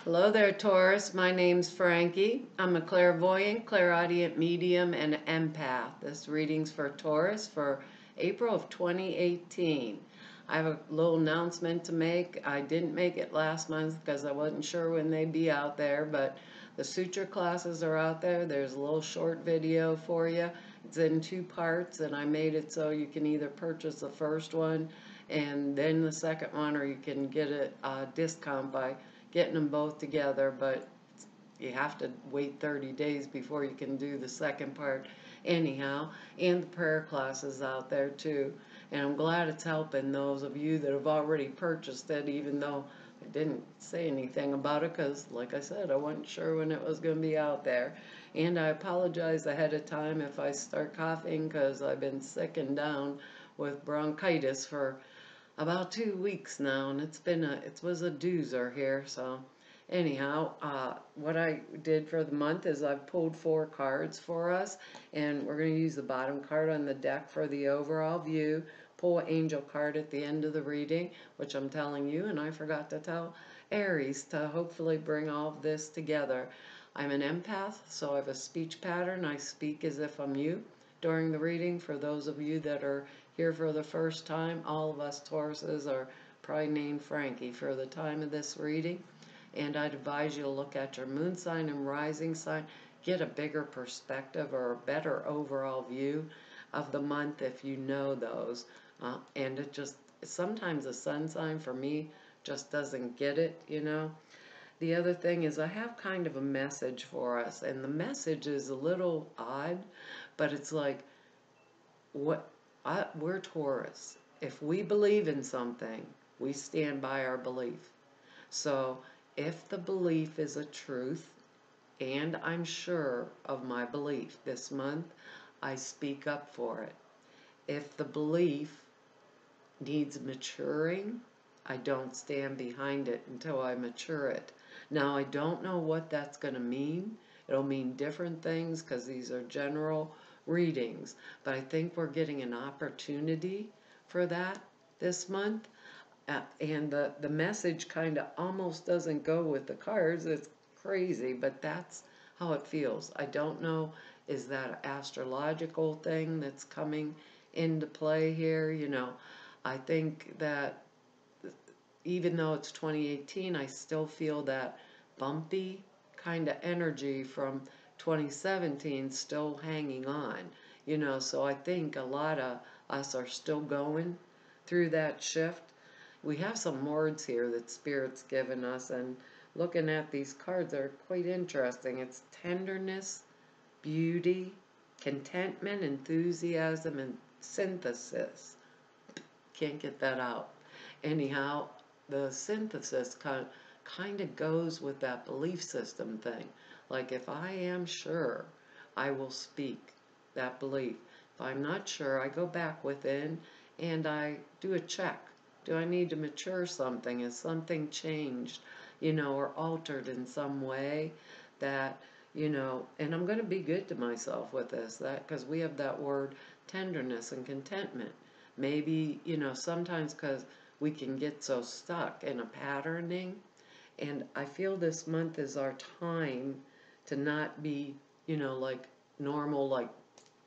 Hello there, Taurus. My name's Frankie. I'm a clairvoyant, clairaudient medium, and empath. This reading's for Taurus for April of 2018. I have a little announcement to make. I didn't make it last month because I wasn't sure when they'd be out there, but the suture classes are out there. There's a little short video for you. It's in 2 parts, and I made it so you can either purchase the first one and then the second one, or you can get a discount by getting them both together, but you have to wait 30 days before you can do the second part anyhow. And the prayer classes out there too, and I'm glad it's helping those of you that have already purchased it, even though I didn't say anything about it because, like I said, I wasn't sure when it was going to be out there. And I apologize ahead of time if I start coughing because I've been sick and down with bronchitis for about 2 weeks now, and it was a doozer here. So anyhow, what I did for the month is I've pulled 4 cards for us, and we're going to use the bottom card on the deck for the overall view, pull an angel card at the end of the reading, which I'm telling you, and I forgot to tell Aries to hopefully bring all of this together. I'm an empath, so I have a speech pattern. I speak as if I'm you during the reading. For those of you that are here for the first time, all of us Tauruses are probably named Frankie for the time of this reading. And I'd advise you to look at your moon sign and rising sign, get a bigger perspective or a better overall view of the month if you know those. And it just, sometimes the sun sign for me just doesn't get it, you know. The other thing is I have kind of a message for us, and the message is a little odd, but it's like, we're Taurus. If we believe in something, we stand by our belief. So if the belief is a truth, and I'm sure of my belief this month, I speak up for it. If the belief needs maturing, I don't stand behind it until I mature it. Now, I don't know what that's going to mean. It'll mean different things because these are general readings, but I think we're getting an opportunity for that this month. And the message kind of almost doesn't go with the cards. It's crazy, but that's how it feels. I don't know, is that an astrological thing that's coming into play here? You know, I think that even though it's 2018, I still feel that bumpy kind of energy from 2017 still hanging on, you know. So I think a lot of us are still going through that shift. We have some words here that Spirit's given us, and looking at these cards are quite interesting. It's tenderness, beauty, contentment, enthusiasm, and synthesis. Can't get that out. Anyhow, the synthesis kind of goes with that belief system thing. Like, if I am sure, I will speak that belief. If I'm not sure, I go back within and I do a check. Do I need to mature something? Has something changed, you know, or altered in some way that, you know, and I'm going to be good to myself with this, that because we have that word tenderness and contentment. Maybe, you know, sometimes because we can get so stuck in a patterning. And I feel this month is our time to not be, you know, like normal, like,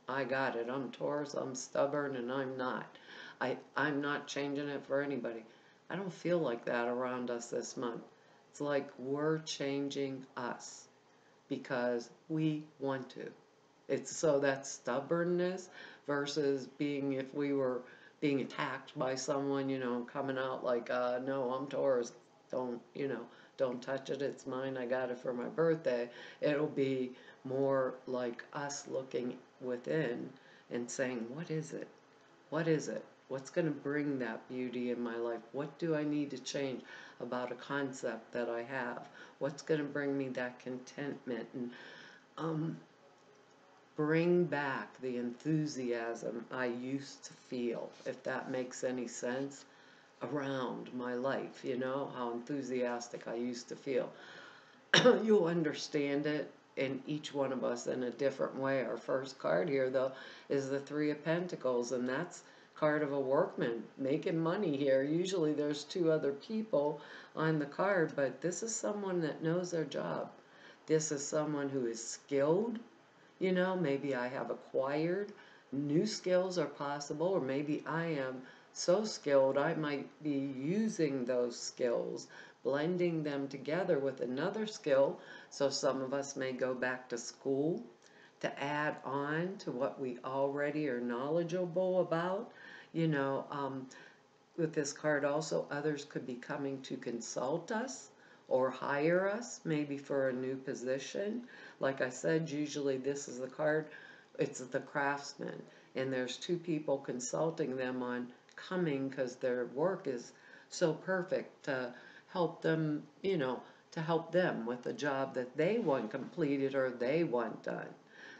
I got it, I'm Taurus, I'm stubborn, and I'm not. I'm not changing it for anybody. I don't feel like that around us this month. It's like we're changing us because we want to. It's so that stubbornness versus being, if we were being attacked by someone, you know, coming out like, no, I'm Taurus, don't, you know, don't touch it, it's mine, I got it for my birthday. It'll be more like us looking within and saying, what is it? What is it? What's going to bring that beauty in my life? What do I need to change about a concept that I have? What's going to bring me that contentment and bring back the enthusiasm I used to feel, if that makes any sense, around my life, you know, how enthusiastic I used to feel. You'll understand it in each one of us in a different way. Our first card here, though, is the 3 of Pentacles, and that's card of a workman making money here. Usually there's two other people on the card, but this is someone that knows their job. This is someone who is skilled. You know, maybe I have acquired new skills are possible, or maybe I am so skilled I might be using those skills, blending them together with another skill. So some of us may go back to school to add on to what we already are knowledgeable about. You know, with this card also, others could be coming to consult us or hire us, maybe for a new position. Like I said, usually this is the card, it's the craftsman, and there's two people consulting them on coming because their work is so perfect to help them, you know, to help them with the job that they want completed or they want done.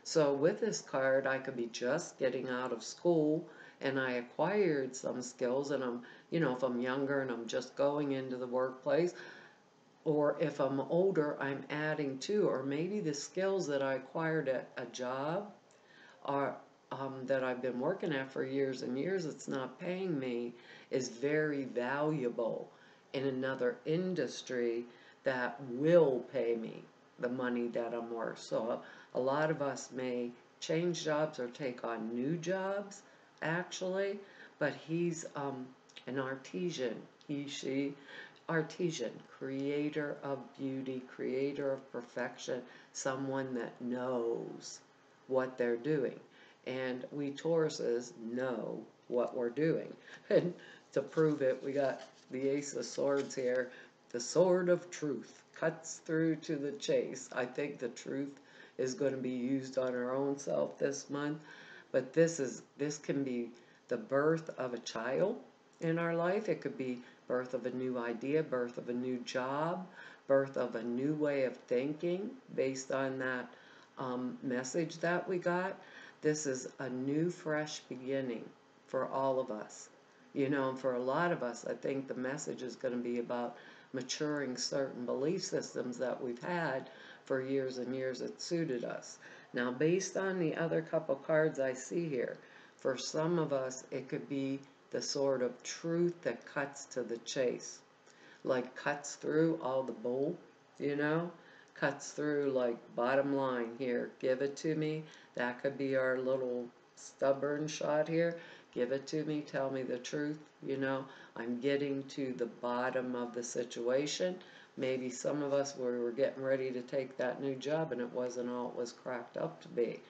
So with this card, I could be just getting out of school and I acquired some skills, and I'm, you know, if I'm younger and I'm just going into the workplace, or if I'm older, I'm adding to, or maybe the skills that I acquired at a job are that I've been working at for years and years, it's not paying me, is very valuable in another industry that will pay me the money that I'm worth. So a lot of us may change jobs or take on new jobs, actually, but he's an artisan. He, she, artisan, creator of beauty, creator of perfection, someone that knows what they're doing. And we Tauruses know what we're doing. And to prove it, we got the Ace of Swords here. The sword of truth cuts through to the chase. I think the truth is going to be used on our own self this month. But this can be the birth of a child in our life. It could be birth of a new idea, birth of a new job, birth of a new way of thinking based on that message that we got. This is a new, fresh beginning for all of us. You know, and for a lot of us, I think the message is going to be about maturing certain belief systems that we've had for years and years that suited us. Now, based on the other couple cards I see here, for some of us, it could be the sword of truth that cuts to the chase. Like cuts through all the bull, you know? Cuts through like bottom line here, give it to me. That could be our little stubborn shot here. Give it to me, tell me the truth, you know? I'm getting to the bottom of the situation. Maybe some of us were getting ready to take that new job and it wasn't all it was cracked up to be.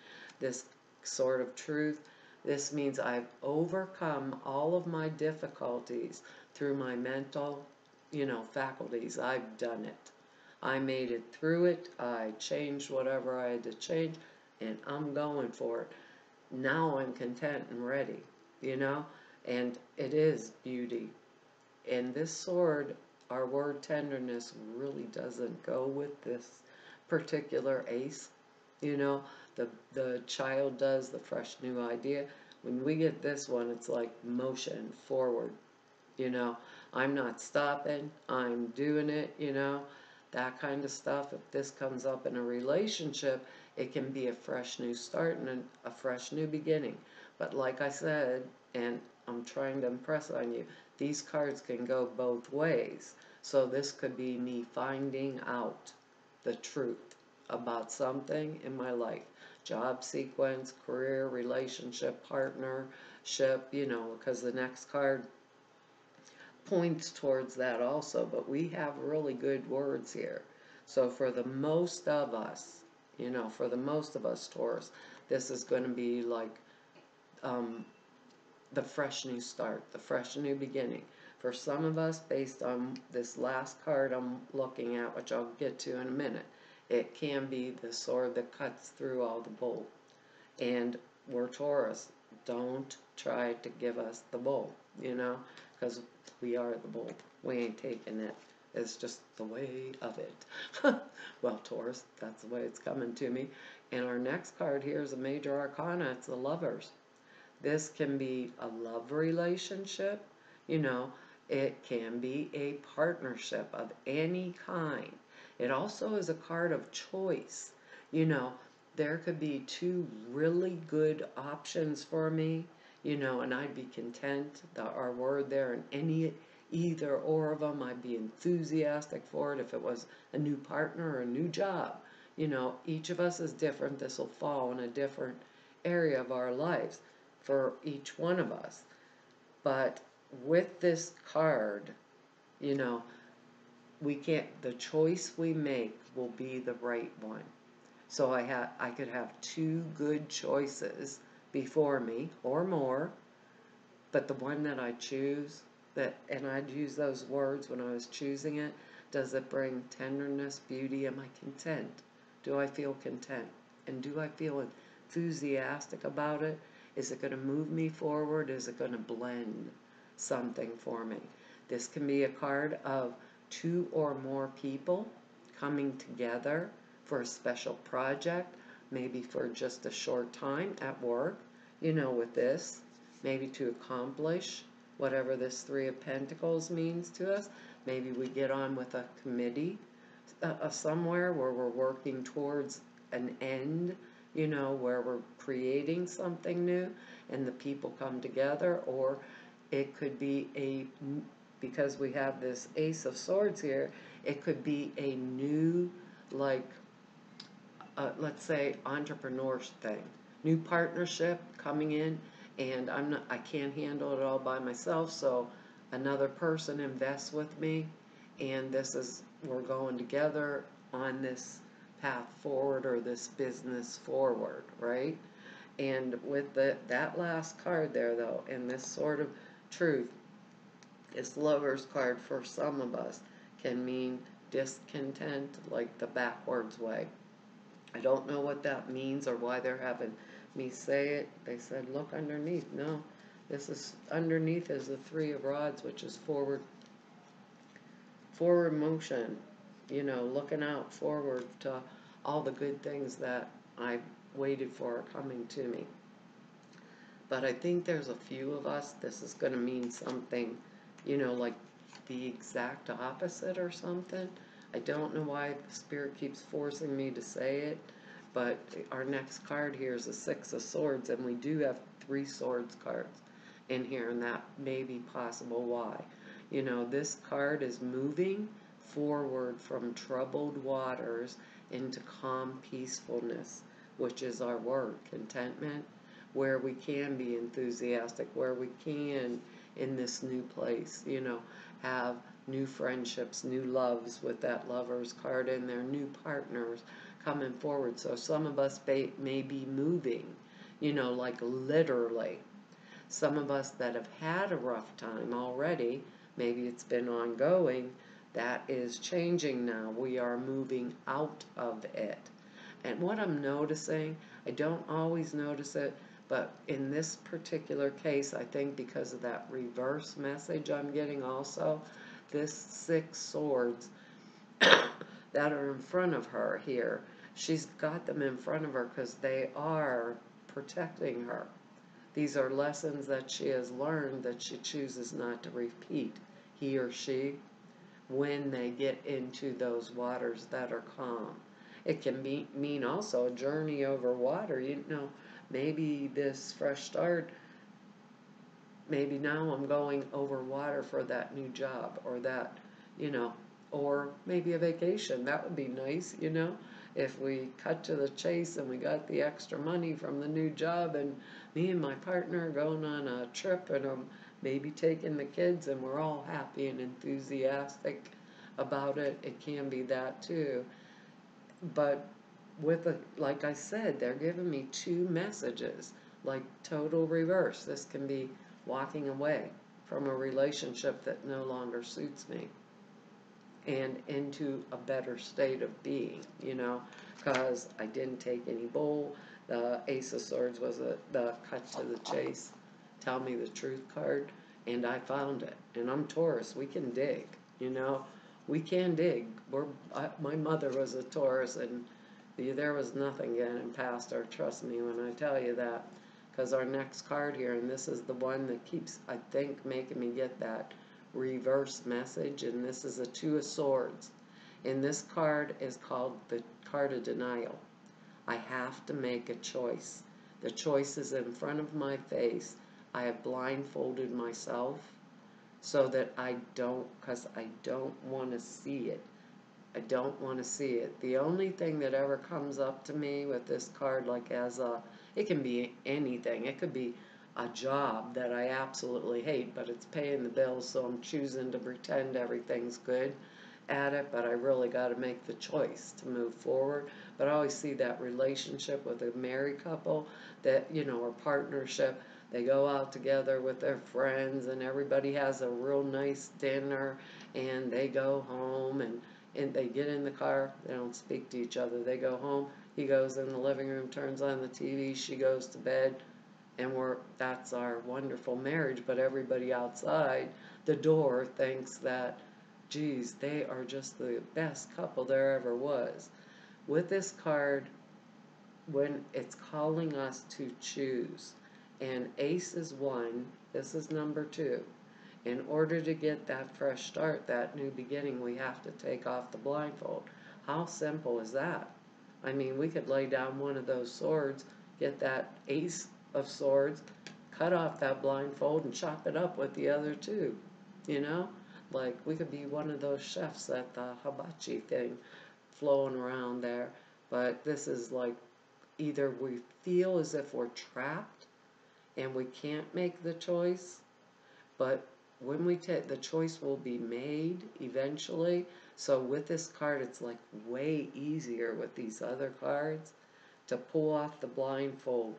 This sword of truth, this means I've overcome all of my difficulties through my mental, you know, faculties. I've done it. I made it through it. I changed whatever I had to change, and I'm going for it. Now I'm content and ready, you know? And it is beauty. And this sword, our word tenderness, really doesn't go with this particular ace. You know, the child does, the fresh new idea. When we get this one, it's like motion forward. You know, I'm not stopping, I'm doing it, you know, that kind of stuff. If this comes up in a relationship, it can be a fresh new start and a fresh new beginning. But like I said, and I'm trying to impress on you, these cards can go both ways. So this could be me finding out the truth about something in my life. Job sequence, career, relationship, partnership, you know, because the next card points towards that also, but we have really good words here. So for the most of us, you know, for the most of us Taurus, this is going to be like the fresh new start, the fresh new beginning. For some of us, based on this last card I'm looking at, which I'll get to in a minute, it can be the sword that cuts through all the bull. And we're Taurus. Don't try to give us the bull, you know, because we are the bull. We ain't taking it. It's just the way of it. Well, Taurus, that's the way it's coming to me. And our next card here is a major arcana. It's the Lovers. This can be a love relationship, you know, it can be a partnership of any kind. It also is a card of choice. You know, there could be two really good options for me and I'd be content, our word there, and either or of them, I'd be enthusiastic for it if it was a new partner or a new job. Each of us is different. This will fall in a different area of our lives for each one of us. But with this card, you know, the choice we make will be the right one. So I could have two good choices before me or more, but the one that I choose, and I'd use those words when I was choosing it, does it bring tenderness, beauty? Am I content? Do I feel content? And do I feel enthusiastic about it? Is it going to move me forward? Is it going to blend something for me? This can be a card of two or more people coming together for a special project, maybe for just a short time at work, with this, maybe to accomplish whatever this Three of Pentacles means to us. Maybe we get on with a committee somewhere where we're working towards an end, where we're creating something new and the people come together. Or it could be because we have this Ace of Swords here, it could be a new, like, let's say, entrepreneur thing, new partnership coming in, and I can't handle it all by myself, so another person invests with me, and we're going together on this path forward, or this business forward, right? And with that last card there, though, and this sort of truth, this Lover's card for some of us can mean discontent, like the backwards way. I don't know what that means or why they're having me say it. They said, look underneath. No, underneath is the Three of Rods, which is forward motion, looking out forward to all the good things that I've waited for are coming to me. But I think there's a few of us, this is going to mean something, like the exact opposite or something. I don't know why the Spirit keeps forcing me to say it, but our next card here is the Six of Swords, and we do have Three Swords cards in here, and that may be possible why. This card is moving forward from troubled waters into calm peacefulness, which is our word, contentment, where we can be enthusiastic, where we can, in this new place, have new friendships, new loves with that Lover's card in there, new partners coming forward. So some of us may be moving, like literally. Some of us that have had a rough time already, maybe it's been ongoing, that is changing now. We are moving out of it. And what I'm noticing, I don't always notice it, but in this particular case, I think because of that reverse message I'm getting also, this Six Swords that are in front of her here, she's got them in front of her because they are protecting her. These are lessons that she has learned that she chooses not to repeat, he or she, when they get into those waters that are calm. It can mean also a journey over water. Maybe this fresh start, maybe now I'm going over water for that new job, or that, or maybe a vacation. That would be nice, if we cut to the chase and we got the extra money from the new job, and me and my partner are going on a trip, and I'm maybe taking the kids, and we're all happy and enthusiastic about it. It can be that too. But like I said, they're giving me two messages, like total reverse. This can be walking away from a relationship that no longer suits me and into a better state of being, because I didn't take any bull. The Ace of Swords was the cut to the chase, tell me the truth card, and I found it. And I'm Taurus. We can dig, we can dig. My mother was a Taurus, and there was nothing getting past her, trust me when I tell you that. Because our next card here, and this is the one that keeps, I think, making me get that reverse message, and this is a Two of Swords. And this card is called the card of denial. I have to make a choice. The choice is in front of my face. I have blindfolded myself so that because I don't want to see it. I don't want to see it. The only thing that ever comes up to me with this card, like it can be anything. It could be a job that I absolutely hate, but it's paying the bills, so I'm choosing to pretend everything's good at it, but I really got to make the choice to move forward. But I always see that relationship with a married couple that, or partnership. They go out together with their friends and everybody has a real nice dinner and they go home and they get in the car. They don't speak to each other. They go home. He goes in the living room, turns on the TV. She goes to bed, and that's our wonderful marriage. But everybody outside the door thinks that, geez, they are just the best couple there ever was. With this card, when it's calling us to choose, and Ace is 1, this is number 2. In order to get that fresh start, that new beginning, we have to take off the blindfold. How simple is that? I mean, we could lay down one of those swords, get that Ace of Swords, cut off that blindfold, and chop it up with the other two, you know? Like, we could be one of those chefs at the hibachi thing flowing around there. But this is like, either we feel as if we're trapped and we can't make the choice, but when we take the choice will be made eventually. So with this card, it's like way easier with these other cards to pull off the blindfold.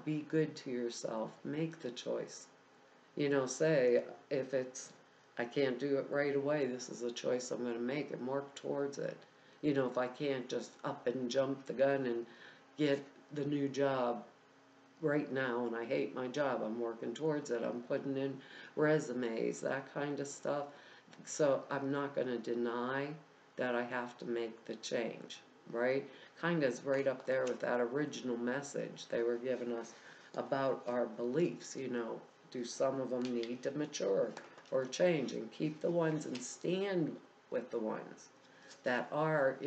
Be good to yourself. Make the choice. Say if I can't do it right away, this is a choice I'm going to make, and work towards it. If I can't just up and jump the gun and get the new job right now, and I hate my job, I'm working towards it, I'm putting in resumes, that kind of stuff. So I'm not going to deny that I have to make the change, right? Kind of is right up there with that original message they were giving us about our beliefs. Do some of them need to mature or change, and keep the ones and stand with the ones that are,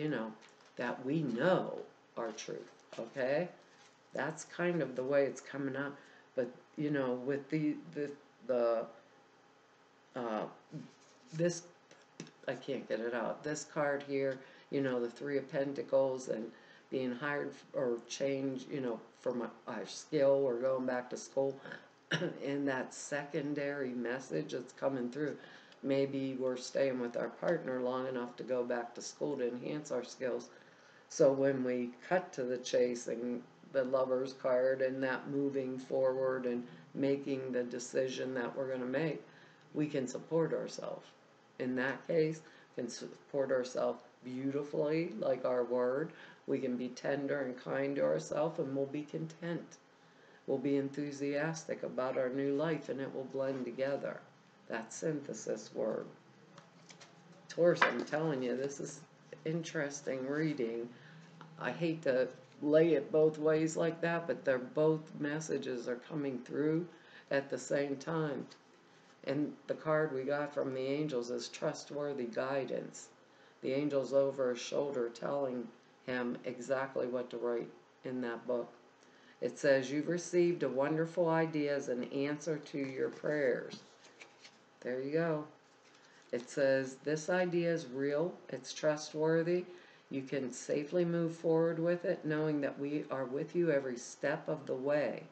that we know are truth, okay? That's kind of the way it's coming out. But, with this, I can't get it out. This card here, the 3 of Pentacles and being hired or change, for our skill or going back to school. And that secondary message that's coming through. Maybe we're staying with our partner long enough to go back to school to enhance our skills. So when we cut to the chase and the Lover's card and that moving forward and making the decision that we're going to make, we can support ourselves. In that case, we can support ourselves beautifully, like our word. We can be tender and kind to ourselves, and we'll be content. We'll be enthusiastic about our new life, and it will blend together. That synthesis word. Taurus, I'm telling you, this is interesting reading. I hate to lay it both ways like that, but both messages are coming through at the same time. And the card we got from the angels is trustworthy guidance. The angel's over his shoulder telling him exactly what to write in that book. It says, you've received a wonderful idea as an answer to your prayers. There you go. It says, this idea is real, it's trustworthy, you can safely move forward with it, knowing that we are with you every step of the way.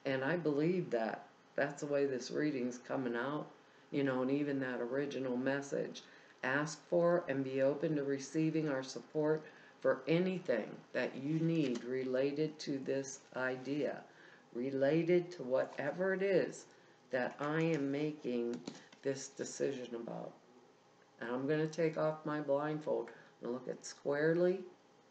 And I believe that. That's the way this reading's coming out, and even that original message. Ask for and be open to receiving our support for anything that you need related to this idea, related to whatever it is that I am making this decision about. And I'm going to take off my blindfold and look it squarely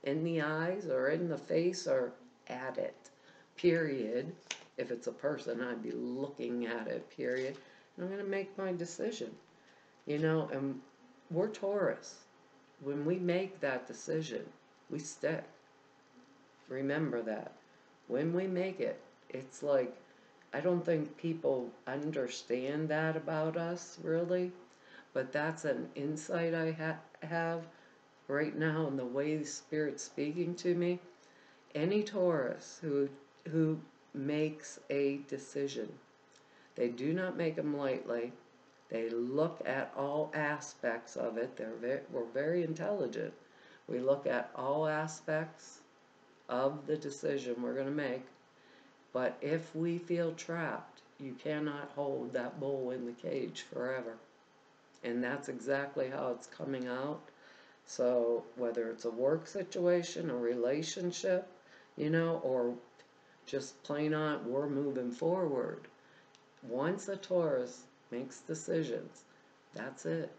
in the eyes or in the face or at it, period. If it's a person, I'd be looking at it, period. And I'm going to make my decision, and we're Taurus. When we make that decision, we stick. Remember that. When we make it, it's like, I don't think people understand that about us, really. But that's an insight I have right now in the way the Spirit's speaking to me. Any Taurus who makes a decision, They do not make them lightly. They look at all aspects of it. We're very intelligent. We look at all aspects of the decision we're going to make. But if we feel trapped, you cannot hold that bull in the cage forever. And that's exactly how it's coming out. So whether it's a work situation, a relationship, or just plain on, we're moving forward. Once a Taurus makes decisions, that's it.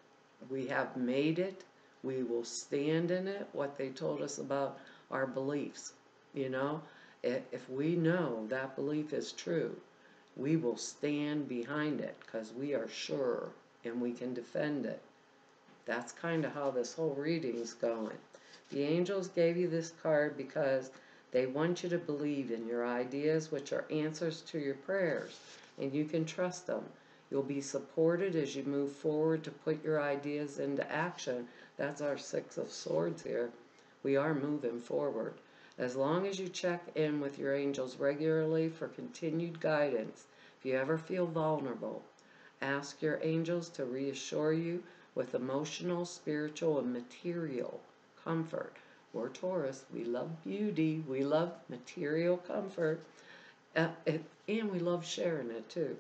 We have made it. We will stand in it, what they told us about our beliefs. If we know that belief is true, we will stand behind it because we are sure and we can defend it. That's kind of how this whole reading's going. The angels gave you this card because they want you to believe in your ideas, which are answers to your prayers, and you can trust them. You'll be supported as you move forward to put your ideas into action. That's our Six of Swords here. We are moving forward. As long as you check in with your angels regularly for continued guidance, if you ever feel vulnerable, ask your angels to reassure you with emotional, spiritual, and material comfort. We're Taurus. We love beauty. We love material comfort. And we love sharing it too.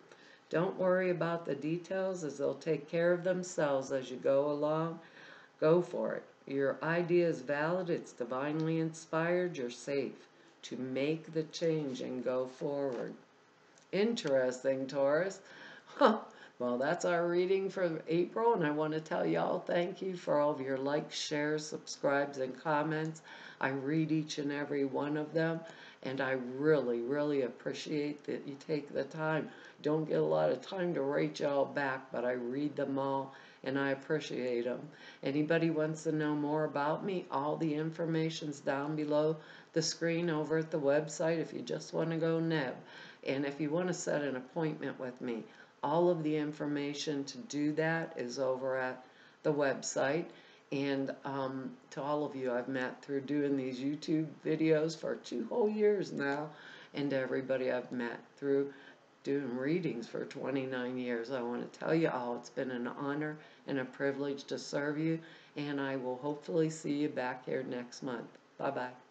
Don't worry about the details, as they'll take care of themselves as you go along. Go for it. Your idea is valid. It's divinely inspired. You're safe to make the change and go forward. Interesting, Taurus. Well, that's our reading for April, and I want to tell y'all thank you for all of your likes, shares, subscribes, and comments. I read each and every one of them, and I really, really appreciate that you take the time. Don't get a lot of time to rate y'all back, but I read them all, and I appreciate them. Anybody wants to know more about me, all the information's down below the screen over at the website if you just want to go neb. And if you want to set an appointment with me, all of the information to do that is over at the website. And to all of you I've met through doing these YouTube videos for 2 whole years now, and to everybody I've met through doing readings for 29 years, I want to tell you all it's been an honor and a privilege to serve you, and I will hopefully see you back here next month. Bye-bye.